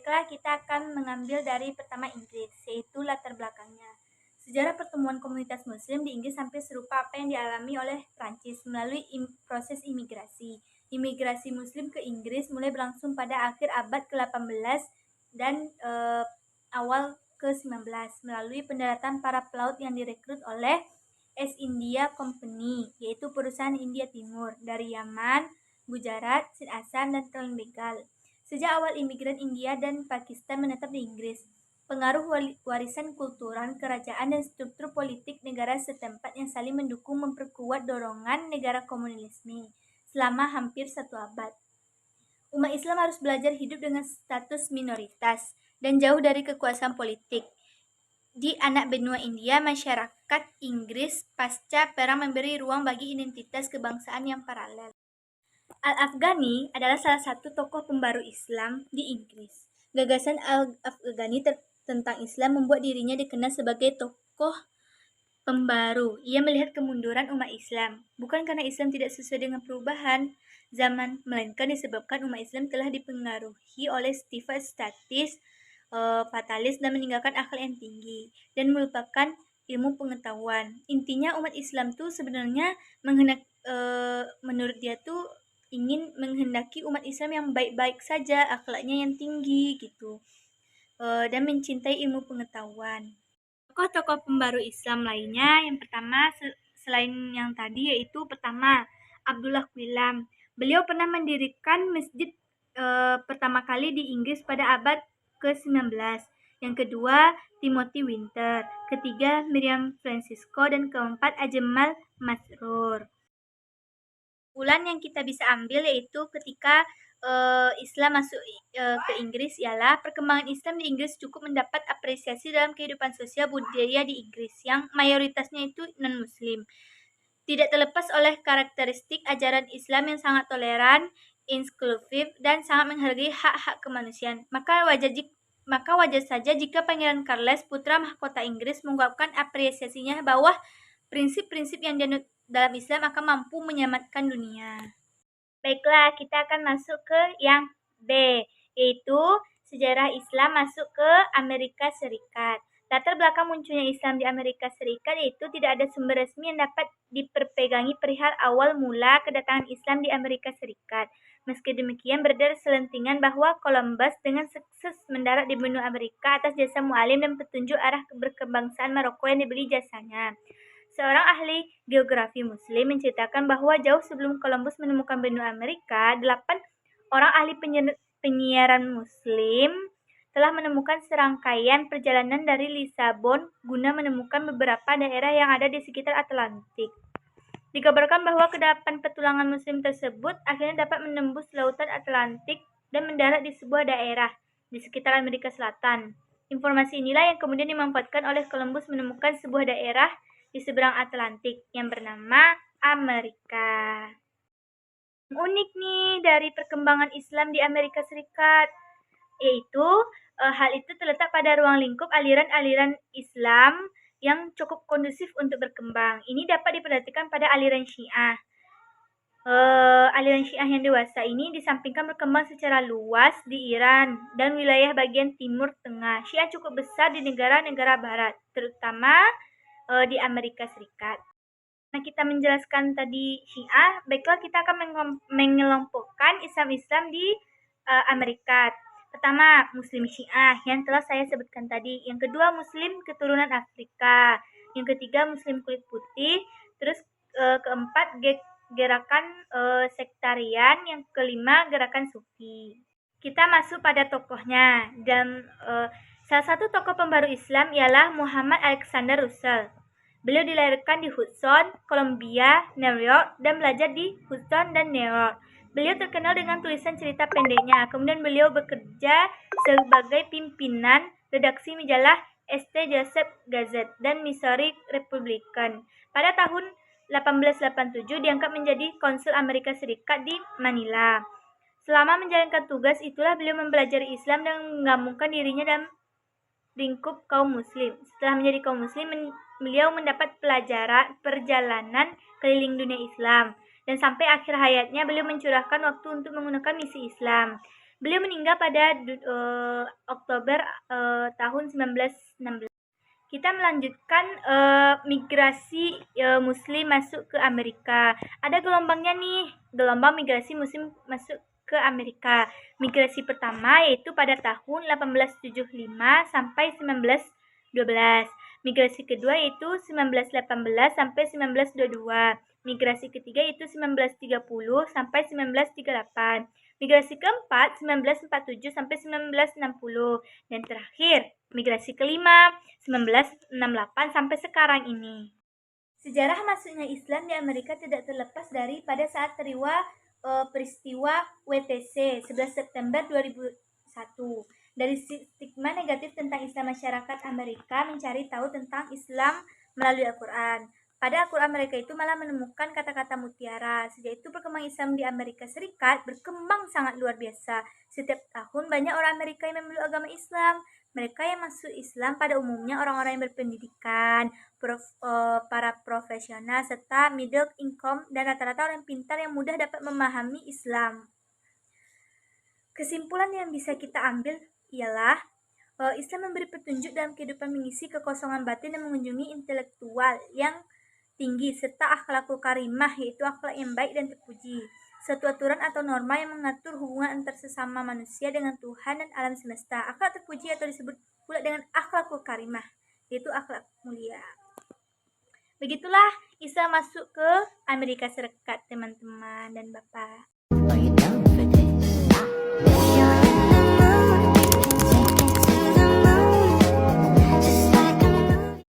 Baiklah, kita akan mengambil dari pertama Inggris, yaitu latar belakangnya. Sejarah pertemuan komunitas muslim di Inggris hampir serupa apa yang dialami oleh Prancis melalui proses imigrasi. Imigrasi muslim ke Inggris mulai berlangsung pada akhir abad ke-18 dan awal ke-19 melalui pendaratan para pelaut yang direkrut oleh East India Company, yaitu perusahaan India Timur, dari Yaman, Gujarat, Sid Assam, dan Tren Bengal. Sejak awal imigran India dan Pakistan menetap di Inggris, pengaruh warisan kultural, kerajaan, dan struktur politik negara setempat yang saling mendukung memperkuat dorongan negara komunisme selama hampir satu abad. Umat Islam harus belajar hidup dengan status minoritas dan jauh dari kekuasaan politik. Di anak benua India, masyarakat Inggris pasca perang memberi ruang bagi identitas kebangsaan yang paralel. Al-Afghani adalah salah satu tokoh pembaru Islam di Inggris. Gagasan Al-Afghani tentang Islam membuat dirinya dikenal sebagai tokoh pembaru. Ia melihat kemunduran umat Islam, bukan karena Islam tidak sesuai dengan perubahan zaman, melainkan disebabkan umat Islam telah dipengaruhi oleh sifat statis, fatalis, dan meninggalkan akal yang tinggi, dan melupakan ilmu pengetahuan. Intinya umat Islam tuh sebenarnya menurut dia tuh ingin menghendaki umat Islam yang baik-baik saja, akhlaknya yang tinggi gitu, dan mencintai ilmu pengetahuan. Tokoh-tokoh pembaru Islam lainnya, yang pertama selain yang tadi, yaitu pertama Abdullah Quilam. Beliau pernah mendirikan masjid pertama kali di Inggris pada abad ke-19. Yang kedua, Timothy Winter. Ketiga, Miriam Francisco. Dan keempat, Ajemal Masrur. Bulan yang kita bisa ambil yaitu ketika Islam masuk ke Inggris ialah perkembangan Islam di Inggris cukup mendapat apresiasi dalam kehidupan sosial budaya di Inggris yang mayoritasnya itu non-Muslim. Tidak terlepas oleh karakteristik ajaran Islam yang sangat toleran, inklusif, dan sangat menghargai hak-hak kemanusiaan. Maka wajar saja jika Pangeran Charles, putra mahkota Inggris, mengungkapkan apresiasinya bahwa prinsip-prinsip yang dianut dalam Islam akan mampu menyelamatkan dunia. Baiklah, kita akan masuk ke yang B, yaitu sejarah Islam masuk ke Amerika Serikat. Latar belakang munculnya Islam di Amerika Serikat yaitu tidak ada sumber resmi yang dapat diperpegangi perihal awal mula kedatangan Islam di Amerika Serikat. Meski demikian, beredar selentingan bahwa Columbus dengan sukses mendarat di benua Amerika atas jasa mualim dan petunjuk arah berkebangsaan Maroko yang dibeli jasanya. Seorang ahli geografi Muslim menceritakan bahwa jauh sebelum Columbus menemukan benua Amerika, 8 orang ahli penyiaran Muslim telah menemukan serangkaian perjalanan dari Lisabon guna menemukan beberapa daerah yang ada di sekitar Atlantik. Dikabarkan bahwa ke-8 petualangan Muslim tersebut akhirnya dapat menembus lautan Atlantik dan mendarat di sebuah daerah di sekitar Amerika Selatan. Informasi inilah yang kemudian dimanfaatkan oleh Columbus menemukan sebuah daerah di seberang Atlantik yang bernama Amerika. Unik nih dari perkembangan Islam di Amerika Serikat, yaitu hal itu terletak pada ruang lingkup aliran-aliran Islam yang cukup kondusif untuk berkembang. Ini dapat diperhatikan pada aliran Syiah. Aliran Syiah yang dewasa ini disampingkan berkembang secara luas di Iran dan wilayah bagian timur tengah. Syiah cukup besar di negara-negara barat, terutama di Amerika Serikat. Nah, kita menjelaskan tadi Syiah, baiklah kita akan mengelompokkan Islam-Islam di Amerika. Pertama, Muslim Syiah yang telah saya sebutkan tadi. Yang kedua, Muslim keturunan Afrika. Yang ketiga, Muslim kulit putih. Terus keempat, gerakan sektarian. Yang kelima, gerakan Sufi. Kita masuk pada tokohnya. Dan salah satu tokoh pembaru Islam ialah Muhammad Alexander Russell. Beliau dilahirkan di Hudson, Columbia, New York, dan belajar di Hudson dan New York. Beliau terkenal dengan tulisan cerita pendeknya. Kemudian beliau bekerja sebagai pimpinan redaksi majalah St. Joseph Gazette dan Missouri Republican. Pada tahun 1887 diangkat menjadi konsul Amerika Serikat di Manila. Selama menjalankan tugas itulah beliau mempelajari Islam dan menggabungkan dirinya dalam lingkup kaum muslim. Setelah menjadi kaum muslim, beliau mendapat perjalanan keliling dunia Islam. Dan sampai akhir hayatnya beliau mencurahkan waktu untuk menggunakan misi Islam. Beliau meninggal pada Oktober tahun 1916. Kita melanjutkan migrasi Muslim masuk ke Amerika. Ada gelombangnya nih, gelombang migrasi Muslim masuk ke Amerika. Migrasi pertama yaitu pada tahun 1875 sampai 1912. Migrasi kedua yaitu 1918 sampai 1922. Migrasi ketiga yaitu 1930 sampai 1938. Migrasi keempat 1947 sampai 1960. Dan terakhir, migrasi kelima 1968 sampai sekarang ini. Sejarah masuknya Islam di Amerika tidak terlepas dari pada saat peristiwa WTC 11 September 2001. Dari stigma negatif tentang Islam, masyarakat Amerika mencari tahu tentang Islam melalui Al-Quran. Pada Al-Quran mereka itu malah menemukan kata-kata mutiara. Sejak itu perkembangan Islam di Amerika Serikat berkembang sangat luar biasa. Setiap tahun banyak orang Amerika yang memeluk agama Islam. Mereka yang masuk Islam pada umumnya orang-orang yang berpendidikan, para profesional, serta middle income, dan rata-rata orang pintar yang mudah dapat memahami Islam. Kesimpulan yang bisa kita ambil ialah Islam memberi petunjuk dalam kehidupan, mengisi kekosongan batin dan mengunjungi intelektual yang tinggi, serta akhlakul karimah, yaitu akhlak yang baik dan terpuji. Suatu aturan atau norma yang mengatur hubungan antar sesama manusia dengan Tuhan dan alam semesta. Akhlak terpuji atau disebut pula dengan akhlakul karimah, yaitu akhlak mulia. Begitulah Islam masuk ke Amerika Serikat, teman-teman dan Bapak.